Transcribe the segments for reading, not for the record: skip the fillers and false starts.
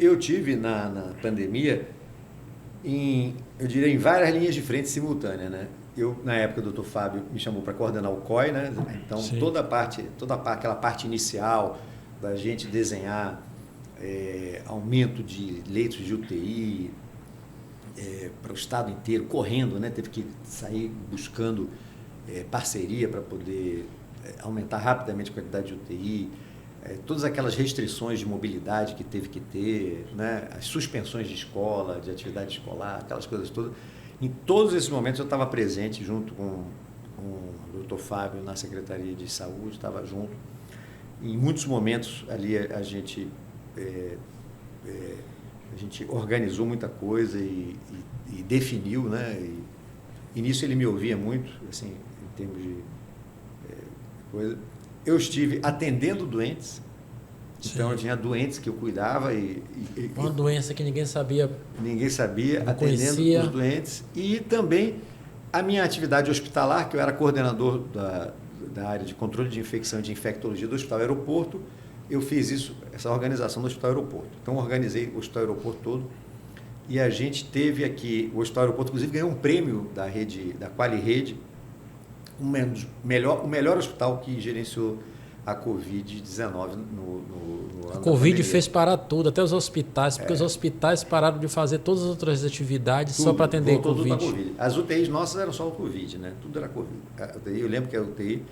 Eu tive na pandemia, eu diria, em várias linhas de frente simultâneas, né? Na época, o doutor Fábio me chamou para coordenar o COI, né? Então, Sim. aquela parte inicial da gente desenhar aumento de leitos de UTI para o estado inteiro, correndo, né? Teve que sair buscando parceria para poder aumentar rapidamente a quantidade de UTI, todas aquelas restrições de mobilidade que teve que ter, né? As suspensões de escola, de atividade escolar, aquelas coisas todas. Em todos esses momentos eu estava presente junto com o doutor Fábio na Secretaria de Saúde, estava junto. Em muitos momentos ali a gente organizou muita coisa e definiu, né? E nisso ele me ouvia muito, assim, em termos de coisa. Eu estive atendendo doentes, então eu tinha doentes que eu cuidava Uma doença que ninguém sabia. Ninguém sabia, não atendendo conhecia. os doentes. E também a minha atividade hospitalar, que eu era coordenador da área de controle de infecção e de infectologia do Hospital Aeroporto, eu fiz essa organização do Hospital Aeroporto. Então, organizei o Hospital Aeroporto todo e a gente teve aqui, o Hospital Aeroporto, inclusive, ganhou um prêmio da Quali Rede, o melhor hospital que gerenciou a Covid-19 no ano A da Covid pandemia. fez parar tudo, até os hospitais, porque os hospitais pararam de fazer todas as outras atividades só para atender voltou Covid. Tudo Covid. As UTIs nossas eram só o Covid, né? Tudo era Covid. Eu lembro que a UTI,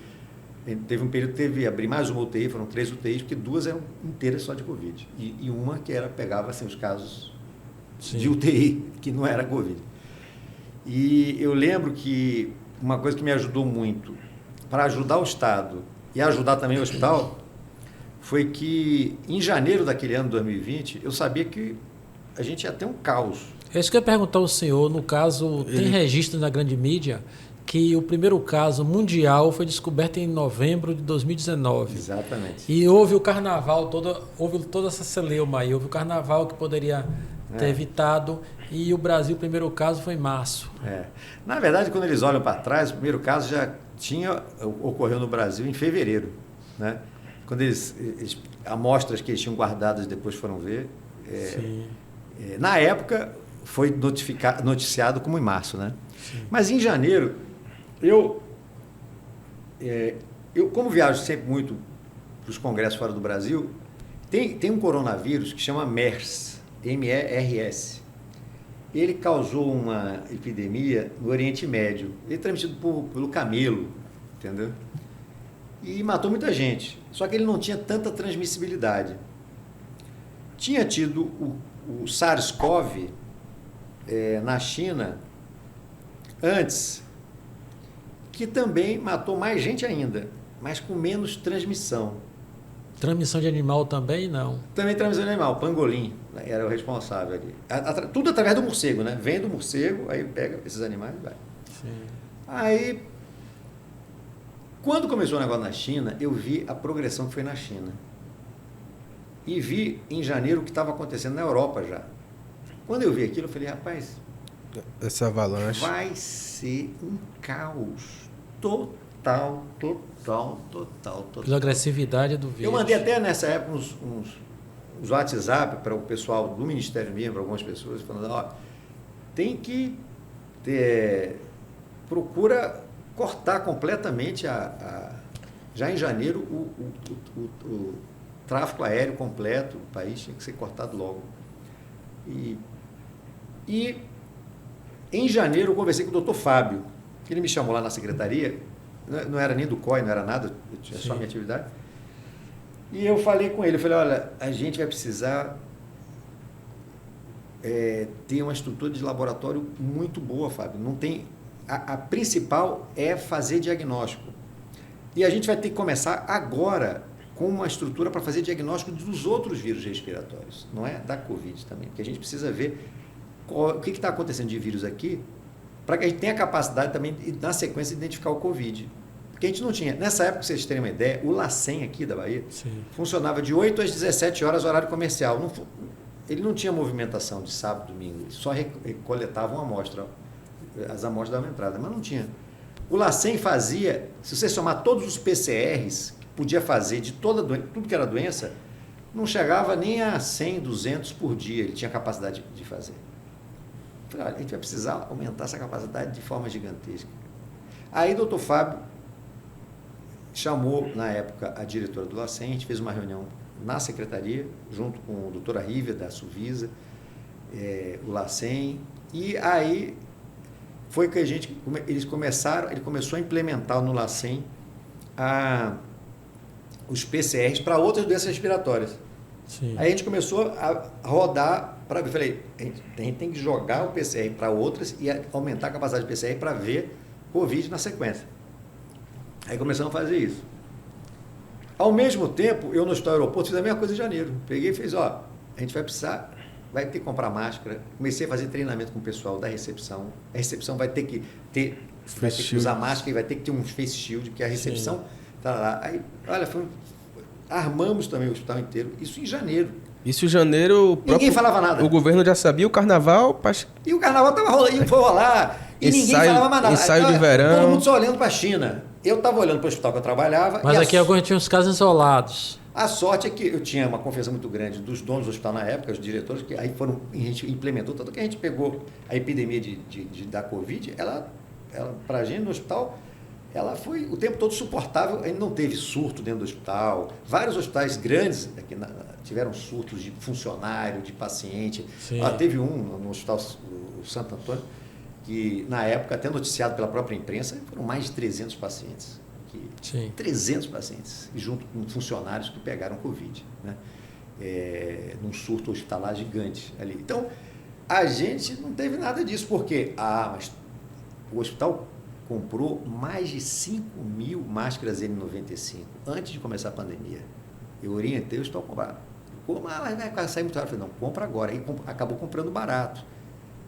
teve um período que teve abrir mais uma UTI, foram 3 UTIs, porque 2 eram inteiras só de Covid. E uma que pegava assim, os casos de UTI, que não era Covid. E eu lembro que uma coisa que me ajudou muito, para ajudar o Estado e ajudar também o hospital, foi que em janeiro daquele ano, 2020, eu sabia que a gente ia ter um caos. É isso que eu ia perguntar ao senhor. No caso, tem registro na grande mídia que o primeiro caso mundial foi descoberto em novembro de 2019. Exatamente. E houve o carnaval, houve toda essa celeuma aí, houve o carnaval que poderia ter evitado, e o Brasil, o primeiro caso foi em março. Na verdade, quando eles olham para trás, o primeiro caso já ocorreu no Brasil em fevereiro, né? Quando amostras que eles tinham guardadas depois foram ver, na época foi noticiado como em março, né? Sim. Mas em janeiro, eu como viajo sempre muito para os congressos fora do Brasil, tem um coronavírus que chama MERS, M-E-R-S. Ele causou uma epidemia no Oriente Médio. Ele é transmitido pelo camelo, entendeu? E matou muita gente. Só que ele não tinha tanta transmissibilidade. Tinha tido o SARS-CoV na China antes, que também matou mais gente ainda, mas com menos transmissão. Transmissão de animal também, não? Também transmissão de animal, pangolim era o responsável ali. Tudo através do morcego, né? Vem do morcego, aí pega esses animais e vai. Sim. Aí, quando começou o negócio na China, eu vi a progressão que foi na China. E vi em janeiro o que estava acontecendo na Europa já. Quando eu vi aquilo, eu falei, rapaz, essa avalanche vai ser um caos total. Pela agressividade do vírus. Eu mandei até nessa época uns WhatsApp para o pessoal do Ministério mesmo, para algumas pessoas, falando, tem que procura cortar completamente já em janeiro o tráfego aéreo completo, o país tinha que ser cortado logo. E em janeiro eu conversei com o doutor Fábio, que ele me chamou lá na secretaria, não era nem do COI, não era nada, eu tinha só a minha atividade. E eu falei com ele, olha, a gente vai precisar ter uma estrutura de laboratório muito boa, Fábio. Não tem, a principal é fazer diagnóstico. E a gente vai ter que começar agora com uma estrutura para fazer diagnóstico dos outros vírus respiratórios, não é da Covid também, porque a gente precisa ver o que está acontecendo de vírus aqui, para que a gente tenha a capacidade também, na sequência, de identificar o Covid. Porque a gente não tinha. Nessa época, pra vocês terem uma ideia, o LACEN aqui da Bahia funcionava de 8 às 17 horas, horário comercial. Ele não tinha movimentação de sábado, domingo, ele só coletava uma amostra. As amostras davam entrada, mas não tinha. O LACEN fazia, se você somar todos os PCRs que podia fazer de tudo que era doença, não chegava nem a 100, 200 por dia, ele tinha capacidade de fazer. Eu falei, olha, a gente vai precisar aumentar essa capacidade de forma gigantesca. Aí o doutor Fábio chamou, na época, a diretora do LACEN, a gente fez uma reunião na secretaria, junto com o doutor Rívia, da Suvisa, o LACEN, e aí foi que ele começou a implementar no LACEN os PCRs para outras doenças respiratórias. Sim. Aí a gente começou a rodar para ver, falei, a gente tem que jogar o PCR para outras e aumentar a capacidade de PCR para ver Covid na sequência. Aí começamos a fazer isso. Ao mesmo tempo, eu no Hospital Aeroporto fiz a mesma coisa em janeiro. Peguei e fiz, a gente vai ter que comprar máscara. Comecei a fazer treinamento com o pessoal da recepção. A recepção vai ter que usar máscara e vai ter que ter um face shield, porque a recepção está lá. Aí, olha, armamos também o hospital inteiro. Isso em janeiro. Isso em janeiro... Ninguém falava nada. O governo já sabia, o carnaval... E o carnaval estava rolando, foi rolar. E ninguém falava mais nada. Ensaio de verão. Todo mundo só olhando para a China. Eu estava olhando para o hospital que eu trabalhava. Mas aqui alguns tinham uns casos isolados. A sorte é que eu tinha uma confiança muito grande dos donos do hospital na época, os diretores, que aí a gente implementou, tanto que a gente pegou a epidemia da Covid, ela para a gente no hospital, ela foi o tempo todo suportável, a gente não teve surto dentro do hospital. Vários hospitais grandes aqui tiveram surtos de funcionário, de paciente. Teve um no hospital Santo Antônio, que na época, até noticiado pela própria imprensa, foram mais de 300 pacientes. 300 pacientes, junto com funcionários que pegaram Covid, né? Num surto hospitalar gigante ali. Então, a gente não teve nada disso, porque mas o hospital comprou mais de 5.000 máscaras N95 antes de começar a pandemia. Eu orientei o hospital a comprar. Vai sair muito caro. Eu falei, não, compra agora. Aí acabou comprando barato.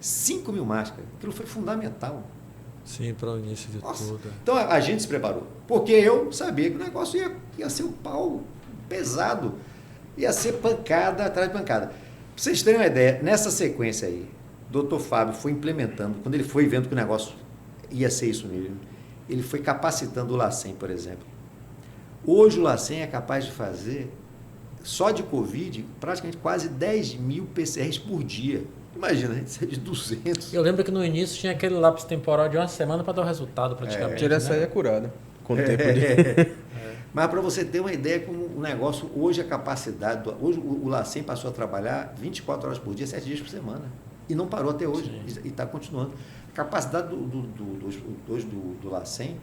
5.000 máscaras. Aquilo foi fundamental. Sim, para o início de tudo. Então a gente se preparou, porque eu sabia que o negócio ia ser um pau pesado, ia ser pancada atrás de pancada. Para vocês terem uma ideia, nessa sequência aí, o doutor Fábio foi implementando, quando ele foi vendo que o negócio ia ser isso mesmo, ele foi capacitando o LACEN, por exemplo. Hoje o LACEN é capaz de fazer, só de Covid, praticamente quase 10.000 PCRs por dia. Imagina, a gente sai de 200. Eu lembro que no início tinha aquele lapso temporal de uma semana para dar o resultado praticamente. Tira essa aí é curada. Com o tempo de... Mas para você ter uma ideia como o negócio, hoje a capacidade, hoje o LACEN passou a trabalhar 24 horas por dia, 7 dias por semana. E não parou até hoje. Sim. E está continuando. A capacidade do LACEN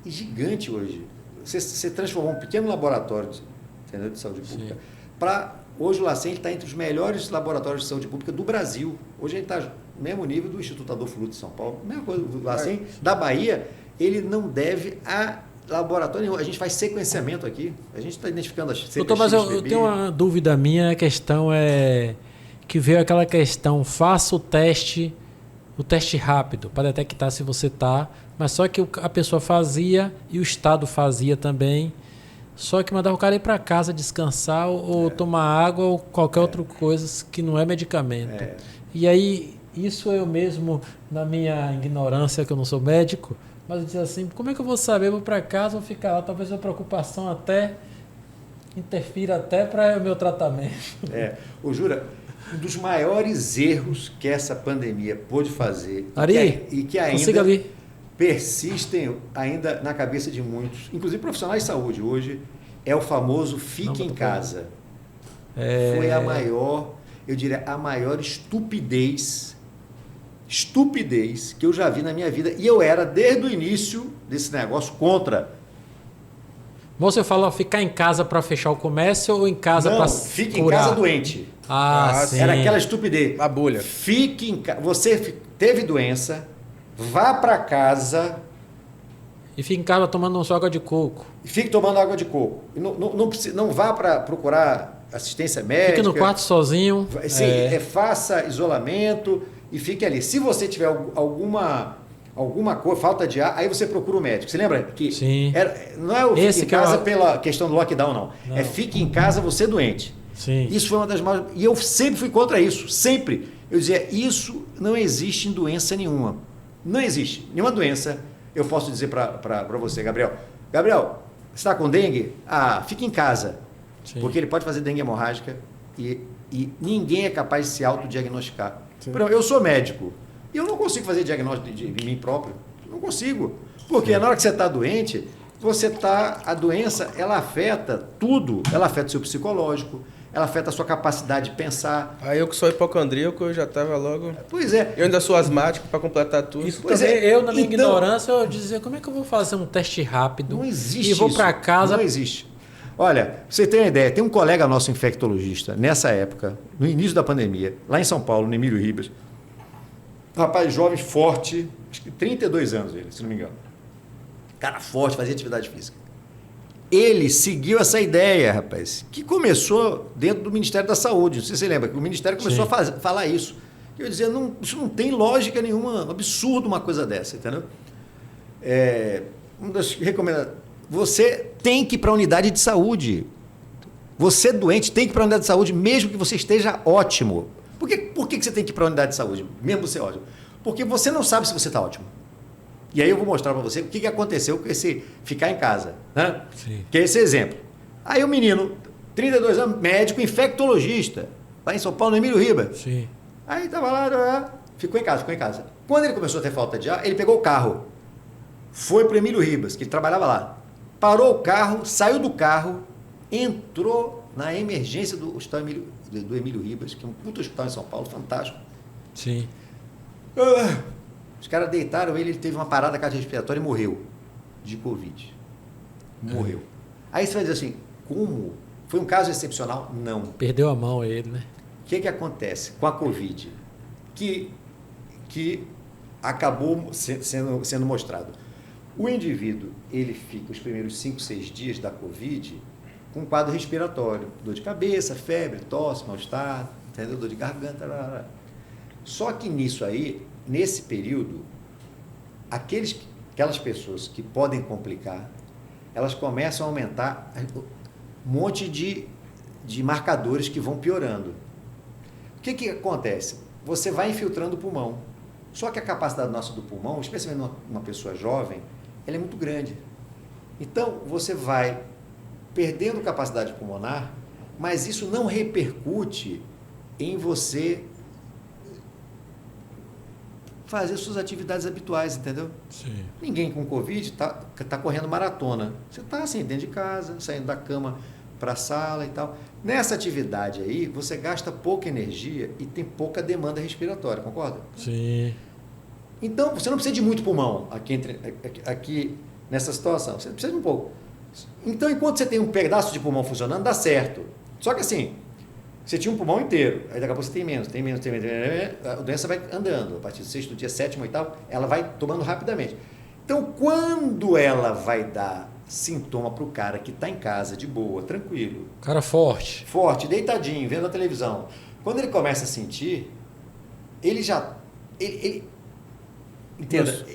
é gigante hoje. Você transformou um pequeno laboratório de saúde pública para... Hoje o LACEN está entre os melhores laboratórios de saúde pública do Brasil. Hoje ele está no mesmo nível do Instituto Adolfo Lutz de São Paulo. A mesma coisa, o LACEN da Bahia, ele não deve a laboratório nenhum. A gente faz sequenciamento aqui. A gente está identificando as CPX, doutor, mas eu tenho uma dúvida minha. A questão é que veio aquela questão, faça o teste rápido para detectar se você está. Mas só que a pessoa fazia e o Estado fazia também. Só que mandava o cara ir para casa descansar ou tomar água ou qualquer outra coisa que não é medicamento. E aí, isso eu mesmo, na minha ignorância, que eu não sou médico, mas eu disse assim, como é que eu vou saber? Eu vou para casa, vou ficar lá, talvez a preocupação até interfira até para o meu tratamento. Ô Jura, um dos maiores erros que essa pandemia pôde fazer e que ainda persistem ainda na cabeça de muitos, inclusive profissionais de saúde hoje, é o famoso fique em casa. Foi a maior, eu diria, a maior estupidez que eu já vi na minha vida. E eu era, desde o início desse negócio, contra. Você fala ficar em casa para fechar o comércio ou em casa para curar? Não, fique em casa doente. Sim. Era aquela estupidez. A bolha. Fique em casa. Você teve doença, vá para casa. E fique em casa tomando sua água de coco. Fique tomando água de coco. Não vá para procurar assistência médica. Fique no quarto sozinho. Sim, faça isolamento e fique ali. Se você tiver alguma coisa, falta de ar, aí você procura o médico. Você lembra que não é o fique em casa pela questão do lockdown, não. É fique em casa você doente. Sim. Isso foi uma das maiores... E eu sempre fui contra isso, sempre. Eu dizia, isso não existe em doença nenhuma. Não existe. Nenhuma doença, eu posso dizer para você, Gabriel. Gabriel, você está com dengue? Fique em casa. Sim. Porque ele pode fazer dengue hemorrágica e ninguém é capaz de se autodiagnosticar. Por exemplo, eu sou médico e eu não consigo fazer diagnóstico de mim próprio. Não consigo. Porque na hora que você está doente, a doença, ela afeta tudo. Ela afeta o seu psicológico, ela afeta a sua capacidade de pensar. Aí eu que sou hipocondríaco, eu já tava logo... Pois é. Eu ainda sou asmático para completar tudo. Isso Pois também, é. eu, na minha Então- ignorância, eu dizia, como é que eu vou fazer um teste rápido? Não existe e vou isso. para casa. Não existe. Olha, pra você ter uma ideia, tem um colega nosso infectologista, nessa época, no início da pandemia, lá em São Paulo, no Emílio Ribas. Rapaz jovem, forte, acho que 32 anos ele, se não me engano. Cara forte, fazia atividade física. Ele seguiu essa ideia, rapaz, que começou dentro do Ministério da Saúde. Não sei se você lembra, que o Ministério começou Sim. a falar isso. Eu dizia, não, isso não tem lógica nenhuma, absurdo uma coisa dessa, entendeu? Uma das recomendações, você tem que ir para a unidade de saúde. Você doente tem que ir para a unidade de saúde, mesmo que você esteja ótimo. Por que você tem que ir para a unidade de saúde, mesmo você ótimo? Porque você não sabe se você está ótimo. E aí eu vou mostrar para você o que aconteceu com esse ficar em casa. Né? Sim. Que é esse exemplo. Aí o menino, 32 anos, médico infectologista, lá em São Paulo, no Emílio Ribas. Sim. Aí estava lá, ficou em casa. Quando ele começou a ter falta de ar, ele pegou o carro, foi para o Emílio Ribas, que ele trabalhava lá, parou o carro, saiu do carro, entrou na emergência do hospital do Emílio Ribas, que é um puto hospital em São Paulo, fantástico. Sim. Os caras deitaram ele teve uma parada cardiorrespiratória e morreu de Covid. Morreu. Aí você vai dizer assim, como? Foi um caso excepcional? Não. Perdeu a mão ele, né? O que acontece com a Covid? Que acabou sendo mostrado. O indivíduo, ele fica os primeiros 5, 6 dias da Covid com um quadro respiratório, dor de cabeça, febre, tosse, mal-estar, entendeu? Dor de garganta. Só que nisso aí, nesse período, aquelas pessoas que podem complicar, elas começam a aumentar um monte de marcadores que vão piorando. O que acontece? Você vai infiltrando o pulmão. Só que a capacidade nossa do pulmão, especialmente numa pessoa jovem, ela é muito grande. Então, você vai perdendo capacidade pulmonar, mas isso não repercute em você fazer suas atividades habituais, entendeu? Sim. Ninguém com Covid tá correndo maratona. Você está assim, dentro de casa, saindo da cama para a sala e tal. Nessa atividade aí, você gasta pouca energia e tem pouca demanda respiratória, concorda? Sim. Então, você não precisa de muito pulmão aqui nessa situação. Você precisa de um pouco. Então, enquanto você tem um pedaço de pulmão funcionando, dá certo. Só que assim, você tinha um pulmão inteiro, aí daqui a pouco você tem menos. A doença vai andando. A partir do 6º dia, 7º, 8º, ela vai tomando rapidamente. Então, quando ela vai dar sintoma para o cara que está em casa, de boa, tranquilo, Cara forte. forte, deitadinho, vendo a televisão, quando ele começa a sentir, ele já... Entenda,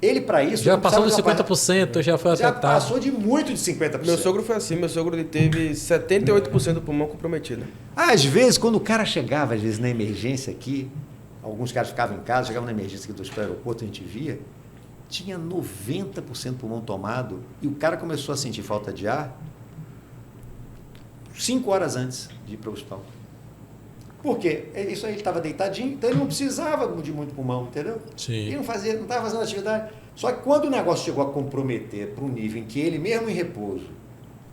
ele para isso... Já não passou dos precisava 50%, já foi já afetado. passou de muito de 50%. Meu sogro foi assim, meu sogro ele teve 78% do pulmão comprometido. Às vezes, quando o cara chegava, às vezes, na emergência aqui, alguns caras ficavam em casa, chegavam na emergência aqui do aeroporto, a gente via, tinha 90% do pulmão tomado e o cara começou a sentir falta de ar 5 horas antes de ir para o hospital. Por quê? Isso aí, ele estava deitadinho, então ele não precisava de muito pulmão, entendeu? Sim. Ele não estava fazendo atividade. Só que quando o negócio chegou a comprometer para um nível em que ele, mesmo em repouso,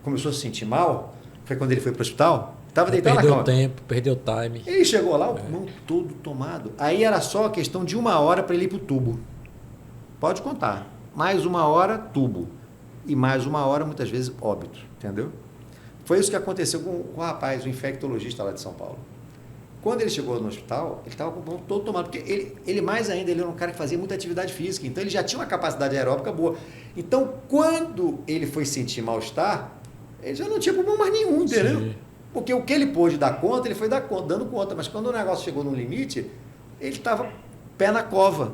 começou a se sentir mal, foi quando ele foi para o hospital, estava deitado na Perdeu cama. tempo, perdeu time. Ele chegou lá, o pulmão todo tomado. Aí era só a questão de 1 hora para ele ir para o tubo. Pode contar. Mais 1 hora, tubo. E mais 1 hora, muitas vezes, óbito. Entendeu? Foi isso que aconteceu com o rapaz, o infectologista lá de São Paulo. Quando ele chegou no hospital, ele estava com o pulmão todo tomado. Porque ele mais ainda, ele era um cara que fazia muita atividade física. Então, ele já tinha uma capacidade aeróbica boa. Então, quando ele foi sentir mal-estar, ele já não tinha pulmão mais nenhum, entendeu? Sim. Porque o que ele pôde dar conta, ele foi dando conta. Mas quando o negócio chegou no limite, ele estava pé na cova.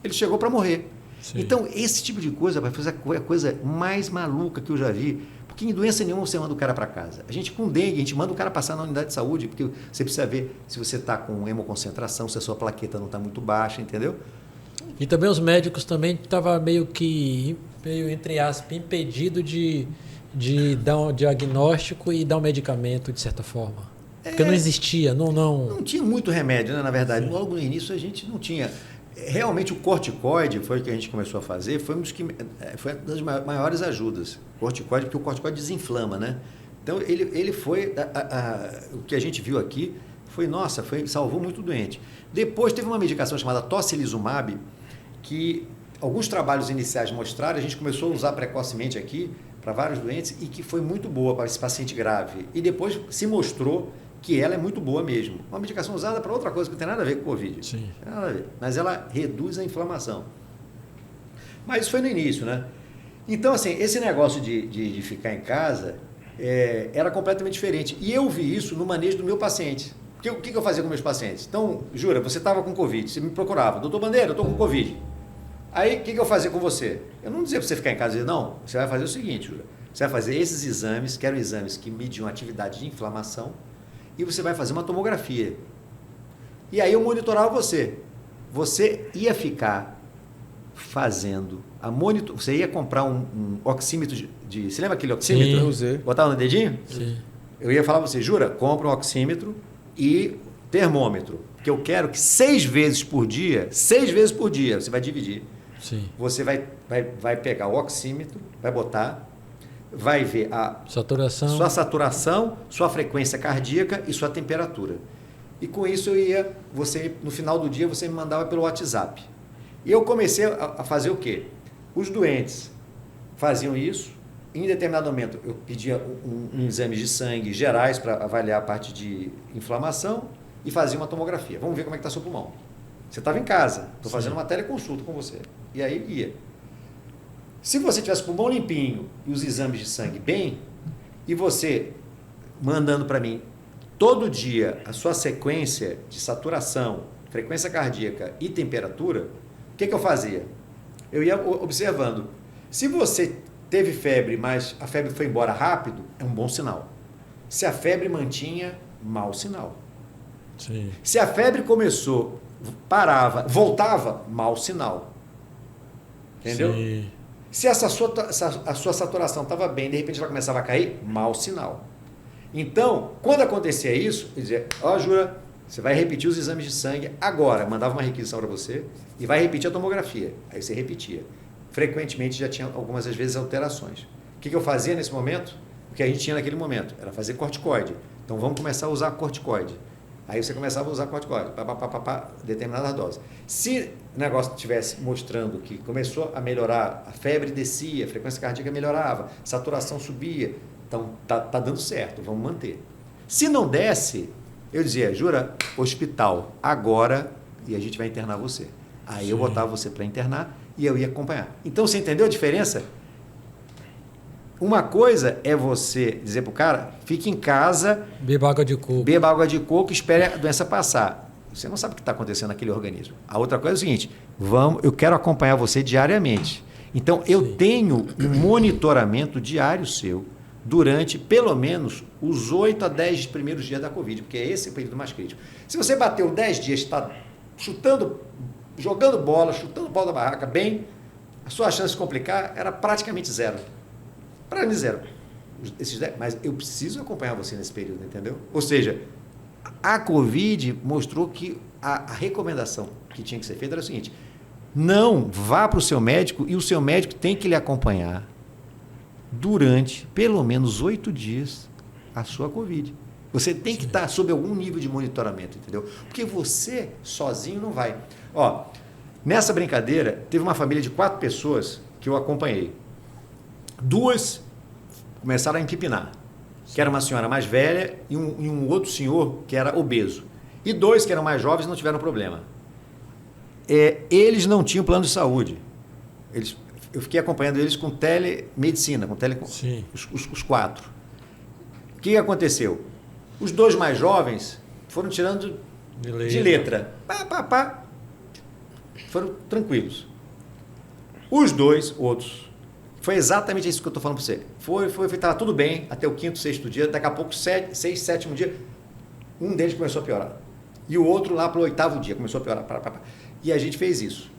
Ele chegou para morrer. Sim. Então, esse tipo de coisa vai fazer a coisa mais maluca que eu já vi. Porque em doença nenhuma você manda o cara para casa. A gente com dengue, a gente manda o cara passar na unidade de saúde, porque você precisa ver se você está com hemoconcentração, se a sua plaqueta não está muito baixa, entendeu? E também os médicos também estavam meio que meio, entre aspas, impedido de dar um diagnóstico e dar um medicamento, de certa forma. Porque não existia, Não tinha muito remédio, né, na verdade. Sim. Logo no início a gente não tinha. Realmente o corticoide foi o que a gente começou a fazer, foi uma das maiores ajudas. Corticoide, porque o corticoide desinflama, né? Então ele foi, o que a gente viu aqui, salvou muito doente. Depois teve uma medicação chamada tocilizumab, que alguns trabalhos iniciais mostraram, a gente começou a usar precocemente aqui para vários doentes e que foi muito boa para esse paciente grave. E depois se mostrou que ela é muito boa mesmo. Uma medicação usada para outra coisa que não tem nada a ver com o Covid. Sim. Não tem nada a ver. Mas ela reduz a inflamação. Mas isso foi no início, né? Então, assim, esse negócio de ficar em casa era completamente diferente. E eu vi isso no manejo do meu paciente. Porque o que eu fazia com meus pacientes? Então, Jura, você estava com Covid, você me procurava. Doutor Bandeira, eu estou com Covid. Aí, o que eu fazia com você? Eu não dizia para você ficar em casa e dizer, não, você vai fazer o seguinte, Jura. Você vai fazer esses exames, que eram exames que mediam a atividade de inflamação, e você vai fazer uma tomografia. E aí eu monitorava você. Você ia ficar fazendo você ia comprar um oxímetro você lembra aquele oxímetro? Sim. Eu usei. Botava no dedinho? Sim. Eu ia falar para você, Jura, compra um oxímetro e termômetro, porque eu quero que 6 vezes por dia, você vai dividir. Sim. Você vai pegar o oxímetro, vai botar, vai ver sua saturação, sua frequência cardíaca e sua temperatura. E com isso no final do dia, você me mandava pelo WhatsApp. E eu comecei a fazer o quê? Os doentes faziam isso, em determinado momento eu pedia um exame de sangue gerais para avaliar a parte de inflamação e fazia uma tomografia. Vamos ver como é que está seu pulmão. Você estava em casa, estou fazendo uma teleconsulta com você. E aí ia. Se você tivesse o pulmão limpinho e os exames de sangue bem, e você mandando para mim todo dia a sua sequência de saturação, frequência cardíaca e temperatura, o que eu fazia? Eu ia observando. Se você teve febre, mas a febre foi embora rápido, é um bom sinal. Se a febre mantinha, mau sinal. Sim. Se a febre começou, parava, voltava, mau sinal. Entendeu? Sim. Se a sua saturação estava bem, de repente ela começava a cair, mau sinal. Então, quando acontecia isso, eu dizia, Jura, você vai repetir os exames de sangue agora. Mandava uma requisição para você e vai repetir a tomografia. Aí você repetia. Frequentemente já tinha algumas às vezes alterações. O que eu fazia nesse momento? O que a gente tinha naquele momento era fazer corticoide. Então vamos começar a usar corticoide. Aí você começava a usar corticoide, determinada dose. Se o negócio estivesse mostrando que começou a melhorar, a febre descia, a frequência cardíaca melhorava, a saturação subia, então tá dando certo, vamos manter. Se não desse, eu dizia, Jura, hospital, agora, e a gente vai internar você. Aí eu botava você para internar e eu ia acompanhar. Então você entendeu a diferença? Uma coisa é você dizer para o cara, fique em casa, beba água de coco. Beba água de coco e espere a doença passar. Você não sabe o que está acontecendo naquele organismo. A outra coisa é o seguinte, eu quero acompanhar você diariamente. Então, eu tenho um monitoramento diário seu durante, pelo menos, os 8 a 10 primeiros dias da Covid, porque é esse o período mais crítico. Se você bateu 10 dias, está jogando bola da barraca bem, a sua chance de complicar era praticamente zero. Para mim, zero. Mas eu preciso acompanhar você nesse período, entendeu? Ou seja, a Covid mostrou que a recomendação que tinha que ser feita era o seguinte, não vá para o seu médico e o seu médico tem que lhe acompanhar durante pelo menos 8 dias a sua Covid. Você tem que estar sob algum nível de monitoramento, entendeu? Porque você sozinho não vai. Nessa brincadeira, teve uma família de 4 pessoas que eu acompanhei. 2 começaram a empipinar, que era uma senhora mais velha e um outro senhor que era obeso. E 2 que eram mais jovens não tiveram problema. Eles não tinham plano de saúde. Eu fiquei acompanhando eles com telemedicina, os 4. O que aconteceu? Os 2 mais jovens foram tirando de letra. Foram tranquilos. Os 2 outros, foi exatamente isso que eu estou falando para você. Estava tudo bem até o 5º, 6º dia, daqui a pouco, 6º, 7º dia, um deles começou a piorar. E o outro lá para o 8º dia começou a piorar. E a gente fez isso.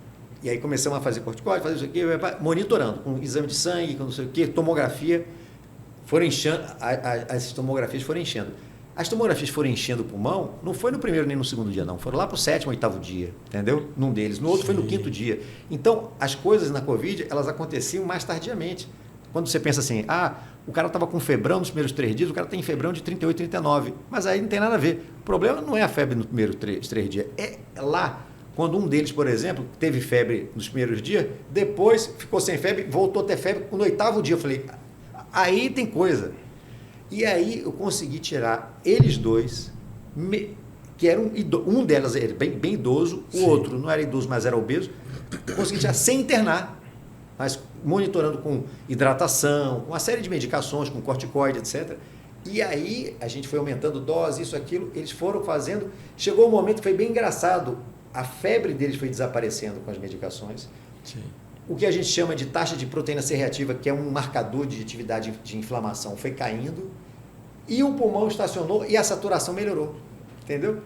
E aí começamos a fazer corticóide, fazer isso aqui, monitorando, com exame de sangue, com não sei o quê, tomografia. Foram enchendo, as tomografias foram enchendo. As tomografias foram enchendo o pulmão, não foi no primeiro nem no segundo dia, não. Foram lá para o 7º, 8º dia, entendeu? Num deles. No outro foi no 5º dia. Então, as coisas na Covid, elas aconteciam mais tardiamente. Quando você pensa assim, o cara estava com febrão nos primeiros 3 dias, o cara tem febrão de 38, 39. Mas aí não tem nada a ver. O problema não é a febre no primeiro 3 dias, é lá. Quando um deles, por exemplo, teve febre nos primeiros dias, depois ficou sem febre, voltou a ter febre no 8º dia. Eu falei, aí tem coisa. E aí eu consegui tirar eles dois, que eram um delas era bem idoso, o outro não era idoso, mas era obeso, consegui tirar sem internar, mas monitorando com hidratação, com uma série de medicações, com corticoide, etc. E aí a gente foi aumentando dose, isso, aquilo, eles foram fazendo, chegou um momento que foi bem engraçado, a febre deles foi desaparecendo com as medicações. Sim. O que a gente chama de taxa de proteína C reativa, que é um marcador de atividade de inflamação, foi caindo, e o pulmão estacionou e a saturação melhorou, entendeu?